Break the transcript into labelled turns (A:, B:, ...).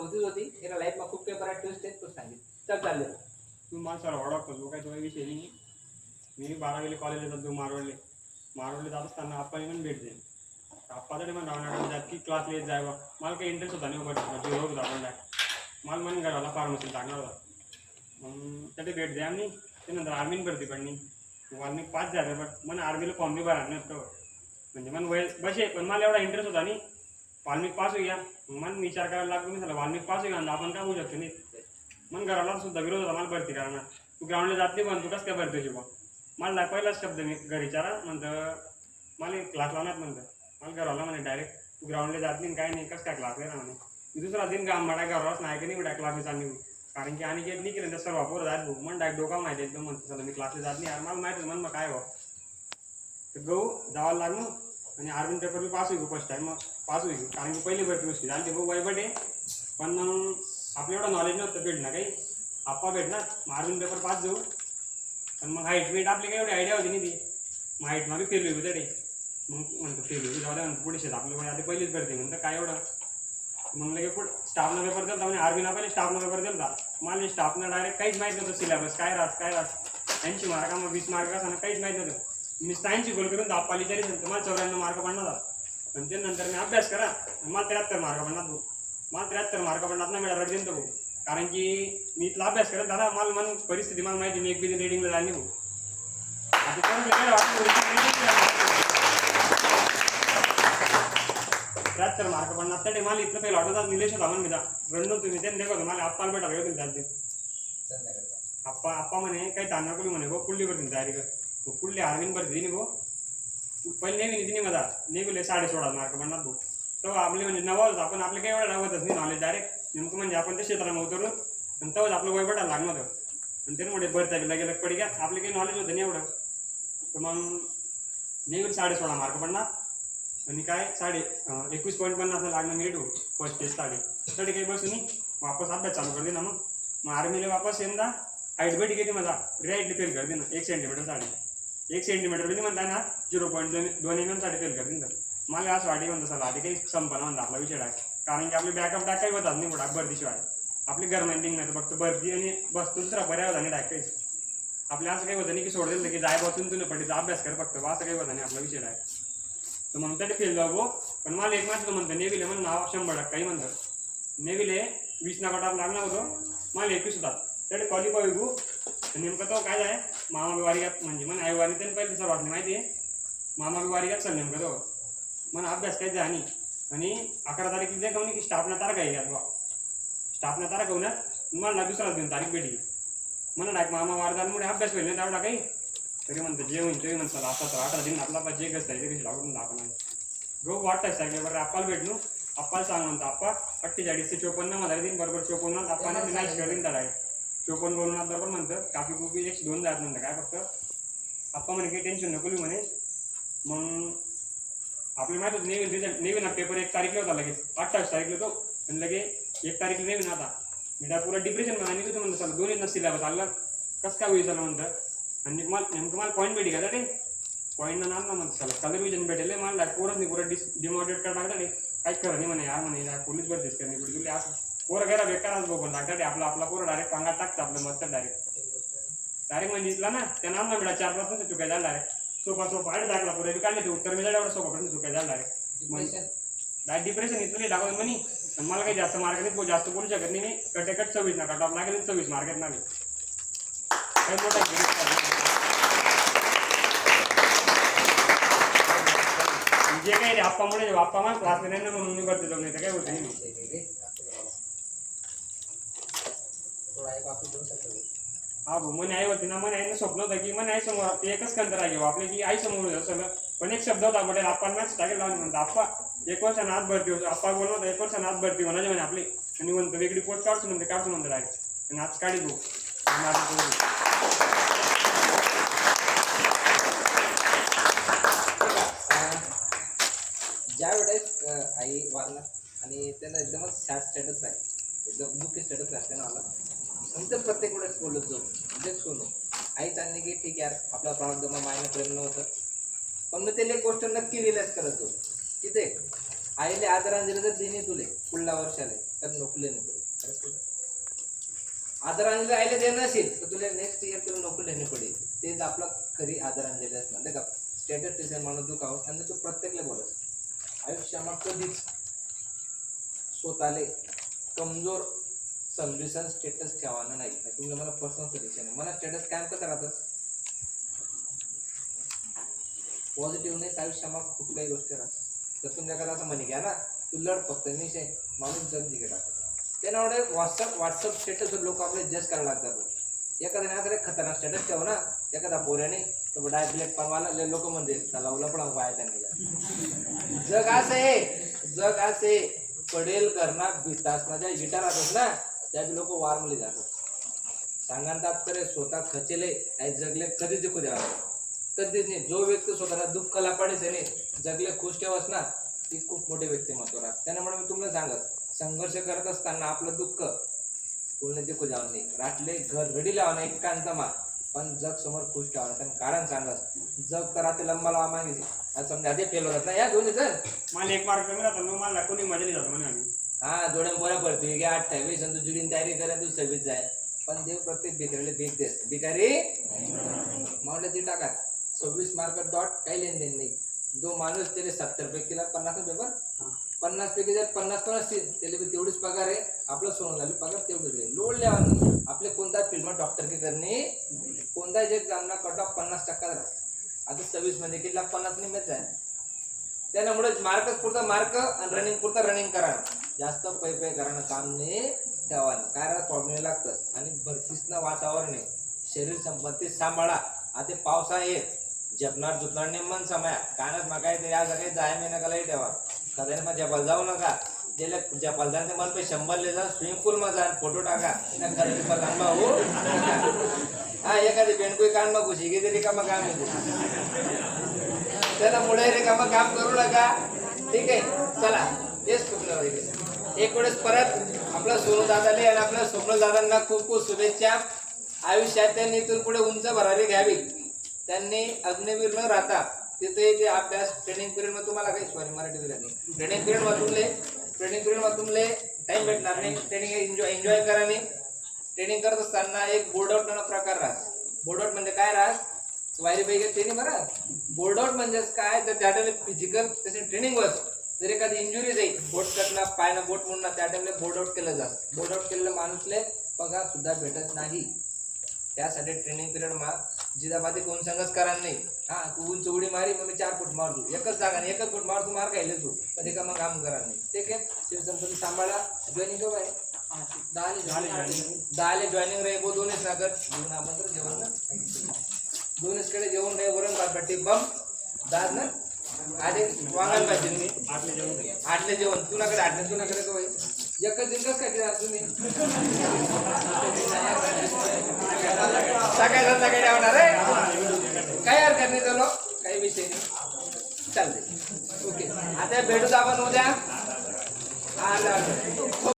A: होतीच होती एका लाईफમાં खूप काही बऱ्याच ट्विस्ट आहेत तो सांगेल चल चालले
B: तू माणसाला ओळखतो काय तो विषय नाही. मी 12वीला कॉलेजला जातो मारवडले जात असताना आपण पण भेट देईन आप्पाकडे पण राहणार जात की क्लासला येत जाय बा मला काही इंटरेस्ट होता नाही बट झिरो होता आपण काय मला मन घराला फार्मसी टाकणार होता मग त्याची भेट द्या आम्ही त्यानंतर आर्मीन भरती पडली मला 5 झालं बट मन आर्मीला फॉर्म बी भरा नसतो म्हणजे मन वय बसे पण मला एवढा इंटरेस्ट होता नाही वाल्मिक पास होऊया मन विचार करायला लागतो मी झाला वाल्मिक पास होऊया आपण काय होऊ शकतो नाही मन घराला सुद्धा विरोध होता मला भरती करणार तू ग्राउंडला जात नाही पण तू कसं काय भरती होशी बा मला पहिलाच शब्द मी घरी विचारा म्हणतं मला क्लास लावणार म्हणतं मला घराला म्हणे डायरेक्ट तू ग्राउंडला जात नाही काय नाही कसं काय क्लास ना म्हणे मी दुसरा दिन काम म्हणा घरालाच नाही की नाही बेटा क्लासला चालली कारण की आणि घेत नाही केलं तर सर्व पोरं जात भाऊ मन डायरेक्ट डोका माहिती एकदम म्हणतो चला मी क्लासला जात नाही मला माहिती मन मग काय हो तर गहू जावं लागलं आणि आर्मी पेपर बी पास होईल फर्स्ट टाइम मग पास होईल कारण की पहिली भरती गोष्टी झाली भाऊ वाईबट आहे पण मग आपलं एवढं नॉलेज नव्हतं भेटणार काही आप्पा भेटणार मग आर्मी पेपर पास जाऊ पण मग हाईट मीट आपली काही एवढी आयडिया होती नाही ती मग हाईट मागे फेल होती तरी मग म्हणतो फेल होती जाऊ द्या म्हणतो पुढे शेत आपल्याकडे आता पहिलीच भरती म्हणतं काय एवढं मग लगे पुढे स्टाफनं पेपर दिला म्हणजे आर्मीला पहिले स्टाफनं पेपर दिला मला स्टाफनं डायरेक्ट काहीच माहीत नव्हतं सिलेबस काय राहत 80 मार्क मग 20 मार्क असं काहीच माहीत नव्हतं मी सायन्सची गोल करून आप्पाली तरी मला 94 मार्क पडणार आणि त्यानंतर मी अभ्यास करा मला 73 मार्क पडणार भाऊ मला 73 मार्क पडणार ना मिळाला रडीन तो भाऊ कारण की मी इथला अभ्यास करत झाला मला मन परिस्थिती मला माहिती मी एक बी रिडिंगला जाणे भाऊ आता 73 मार्क पडणार त्या मला इथलं पहिलं वाटत निलेश होता म्हणून मी रडलो तुम्ही त्यांनी देखो मला आप्पाला भेटा घेऊन चालते आप्पा म्हणे काही तांदळा कुली म्हणे भाऊ कुल्ली भरती तयारी कर कुल्ली आर्मीन भरती दिली भाऊ पहिले नेहमी तिने मला नेहमीला 16.5 मार्क पडणार भाऊ तो आपले म्हणजे नवस आपण आपले काही एवढं नवतच नाही नॉलेज डायरेक्ट नेमकं म्हणजे आपण त्या क्षेत्राला उतरलो आणि तेव्हाच आपलं वय भेटायला लागणार होतं आणि त्यामुळे भरता गेलं पडी घ्या आपले काही नॉलेज होतं नाही एवढं तर मग नेहमी 16.5 मार्क पडणार आणि काय 21.50 लागणं मिनिट हो फर्स्ट टेस्ट तरी काही बसू नाही वापस अभ्यास चालू कर दे ना मग आर्मीला वापस यंदा हाईट भेटी घेते माझा राईटली फेल कर दे ना 1 सेंटीमीटर 1 सेंटीमीटर बी म्हणताय ना 0.2 mm फेल कर दे मला असं वाटे म्हणतं सर आधी काही संपना म्हणता आपला विषय आहे कारण की आपले बॅकअप डाक काही होतात नाही कुठं भरतीशिवाय आपली गव्हर्नमेंटिंग नाही फक्त भरती आणि बस दुसरा बऱ्या होता नाही डाक काही आपल्या असं काही होतं नाही की सोड दिलं की जाय बसून तुला पडीचा अभ्यास कर फक्त असं काही होतं नाही आपला विषय आहे तर मग तरी फेल जाऊ पण मला एक मात्र म्हणतं नेव्हीले म्हणून नाव 100% काही म्हणतं नेव्हीले 20 ना कटाप लागणार होतो मला 21 होतात त्याकडे क्वालिफाय होऊ नेमकं तो काय आहे मामा बिवारी घ्यात म्हणजे मन आईवारी त्यांनी पहिले सर वाटली माहिती आहे मामा बिवारी घ्यात सर नेमकं तो मन अभ्यास काय आणि 11 तारीख जे कहून की स्टाफना तारखा आहे घ्या स्टाफना तारखा होण्यात मला दुसरा दिन तारीख भेटली मला डायरेक्ट मामा वारदामुळे अभ्यास होईल नाही तेवढा काही तरी म्हणतं जे होईल ते म्हणतं आता तर 18 दिन आपला जे गस्त आहे ते कशी लागून दाखवणार गहू वाटतंय सांगितलं बरं आप्पाला भेटलो आप्पाला सांग म्हणतो आप्पा 48 ते 54 मला दिन बरोबर 54 आप्पाने नाही शेअरिंग तर आहे 54 बोलणार बरोबर म्हणतं काफी कुपी 102 जात म्हणतं काय फक्त आप्पा म्हणे काही टेन्शन नको म्हणे मग आपल्या माहित होतं नेव्ही ना पेपर 1 तारीखला होता लगेच 28 तारीखला तो आणि लगे 1 तारीखला नेव्ही ना आता मी त्या पुरा डिप्रेशन म्हणा मी तुझं म्हणतं चला दोन्ही नसतील आलं कसं काय होईल चला म्हणतं आणि नेमकं मला पॉईंट भेटी का ते पॉईंट ना म्हणतं चला कलर विजन भेटेल मला पोरच नाही पुरा डिमोटिवेट करायला लागतं काहीच खरं नाही म्हणे यार म्हणे पोलीस भरतीच करणे पुढे तुला असं पोरं गेला बेकारच बघून लागतात आपला पोरं डायरेक्ट पांगात टाकतं आपलं मस्त डायरेक्ट म्हणजे दिसला ना त्या नाम ना मिळा 4% चुकाय झाला डायरेक्ट सोपा आठ टाकला पुढे काढले ते उत्तर मिळालं एवढा सोपा चुकाय झाला डायरेक्ट डिप्रेशन इथलं नाही टाकत म्हणे मला काही जास्त मार्क नाही जास्त बोलू शकत नाही मी कटेकट 26 ना कट ऑफ लागेल 26 मार्क आहेत ना काही मोठा जे काही रे आप्पामुळे आप्पा मला क्लास नाही ना म्हणून मी भरती जाऊ नाही तर काय होतं नाही हा भाऊ मन आई होती ना मन आईनं स्वप्न होतं की मन आई समोर ते एकच कंतर आहे आपले की आई समोर सगळं पण एक शब्द होता पटेल आप्पा मॅच टाकेल लावून म्हणतो आप्पा 1 वर्षानं आत भरती होतो आप्पा बोललो होता 1 वर्षानं आत भरती होणार म्हणे आपली आणि म्हणतो वेगळी पोस्ट काढतो म्हणतो डायरेक्ट आणि आज काढी भाऊ
A: ज्या वेळेस आई वारला आणि त्यांना एकदमच सॅड स्टेटस आहे एकदम दुःखी स्टेटस असते ना मला नंतर प्रत्येक वेळेस बोलत जाऊ म्हणजे सोनू आई सांगणे की ठीक आहे आपला प्रारब्ध मायनं प्रेम नव्हतं पण मग त्याला एक गोष्ट नक्की रिअलाइज करत होतो तिथे आईले आदरांजली जर दिली तुले पुढल्या वर्षाला तर नोकले नाही आदरांजली राहिले दे नसेल तर तुला नेक्स्ट इयर तुला नोकरी देणे पडेल. तेच आपलं खरी आदरांजली असणार नाही का. स्टेटस टीचर माणूस दुखावं आणि तो प्रत्येकला बोलत आयुष्यात कधीच स्वतःले कमजोर समजून स्टेटस ठेवाना नाही. तुम्ही मला पर्सनल सजेशन आहे, मला स्टेटस काय कसं राहतं पॉझिटिव्हनेस आयुष्यात खूप काही गोष्टी राहतात. तर तुमच्याकडे असं म्हणे घ्या ना तू लढ फक्त निशे माणूस जग जिकडे टाकत त्यांना एवढे व्हॉट्सअप स्टेटस लोक आपले जज करायला लागतात. एखाद्याने असं खतरनाक स्टेटस ठेव ना एखादा पोऱ्याने तर डायरेक्ट ब्लॅक पानवाला लोक म्हणते त्याला उला पण वाया त्यांनी. जग जग असे पडेल करणार भितास माझ्या गिटार राहतात ना त्या लोक वारमले जातात. सांगतात तर स्वतः खचेले काही जगले कधीच देखू द्यावा कधीच नाही. जो व्यक्ती स्वतःला दुःख लापाडेच नाही जगले खुश ठेवस ना ती खूप मोठी व्यक्तिमत्व राहत. त्यामुळे मी तुम्हाला सांगत संघर्ष करत असताना आपलं दुःख कोणी देखू द्यावं नाही. राटले घर रडी लावा नाही एकांतमा पण जग समोर खुश ठेवा. त्यांना कारण सांगत जग तर आता लंबा लावा मागितली आज समजा आधी फेल होतात ना या दोन्ही जण
B: मला एक मार्क कमी राहतो मग मला कोणी मजा नाही जातो म्हणे आम्ही.
A: हा जोड्या बरं पडते की 28 आणि तू जुडीन तयारी करा तू 26 जाय पण देव प्रत्येक भिकारीला भीक देस भिकारी माउंट ती टाका 26 मार्क डॉट काही लेन देन नाही. जो माणूस त्याला 70 पैकीला 50 पेपर 50 पैकी जर 50 पण असतील त्याला तेवढीच पगार आहे. आपलं सोडून झाली पगार तेवढीच आहे. लोड लिहा नाही आपले कोणता फिल्म डॉक्टर की करणे कोणताच एक्झामना कट ऑफ 50% राहा. आता 26 मध्ये किती 50 निमित्त आहे. त्यामुळे मार्कच पुरता मार्क आणि रनिंग पुरता रनिंग करा. जास्त पै करणं काम नाही ठेवा काय प्रॉब्लेम लागतं. आणि भरतीसनं वातावरण आहे शरीर संपत्ती सांभाळा. आता पावसा आहे जपणार जुतणार नाही मन समय कानच मका येते या सगळे जाय मी नकालाही ठेवा. सदैव मग जपाल जाऊ नका ज्याला जपाल जाते मन पे 100 ले जा स्विमिंग पूल मध्ये जा फोटो टाका खरेदी पण हो हा एखादी पेंडकोई कान मग घुशी घे तरी का मग काम त्याला मुळे रिकामा काम करू नका. ठीक आहे चला तेच चुकलं एक वेळेस परत आपला सोनू दादाले आणि आपल्या स्वप्न दादांना खूप खूप शुभेच्छा. आयुष्यात त्यांनी इथून पुढे उंच भरारी घ्यावी. त्यांनी अग्निवीर न राहता तिथे जे अभ्यास ट्रेनिंग पिरियड मध्ये तुम्हाला काही सॉरी मराठी नाही ट्रेनिंग पिरियड मध्ये तुमले टाइम भेटणार नाही. ट्रेनिंग एन्जॉय करा नाही. ट्रेनिंग करत असताना एक बोर्ड आउट नावाचा प्रकार राहत. बोर्ड आउट म्हणजे काय राहत वायरी पैकी ट्रेनिंग बरं बोर्ड आउट म्हणजे काय तर त्या टाइमला फिजिकल त्याची ट्रेनिंग होत जर एखादी इंजुरी जाईल बोट कटणं पायनं बोट मोडणं त्या टाइमला बोर्ड आउट केलं जात. बोर्ड आउट केलेलं माणूसले पगार सुद्धा भेटत नाही. त्यासाठी ट्रेनिंग पिरियड मा जिजाबादी कोण संघच करा नाही. हा तू उंच उडी मारी मग मी 4 फूट मारतो एकच जागा नाही 1 फूट मारतो मार खायला तू कधी का मग काम करा नाही. ठीक आहे शिवसंपत्ती सांभाळा. जॉईनिंग केव्हा आहे 10 जॉईनिंग रे गो दोन्ही सागर जेवण आपण तर जेवण ना दोन्हीच कडे जेवण रे वरण भात बम दाद ना आधी वांगण पाहिजे मी 8ले जेवण तुझ्याकडे 8 तुझ्याकडे काय एकच दिवस काय केलं तुम्ही सकाळी संध्याकाळी होणार आहे काय हरकत नाही चलो काही विषय नाही चालते. ओके आता भेटूच आपण उद्या.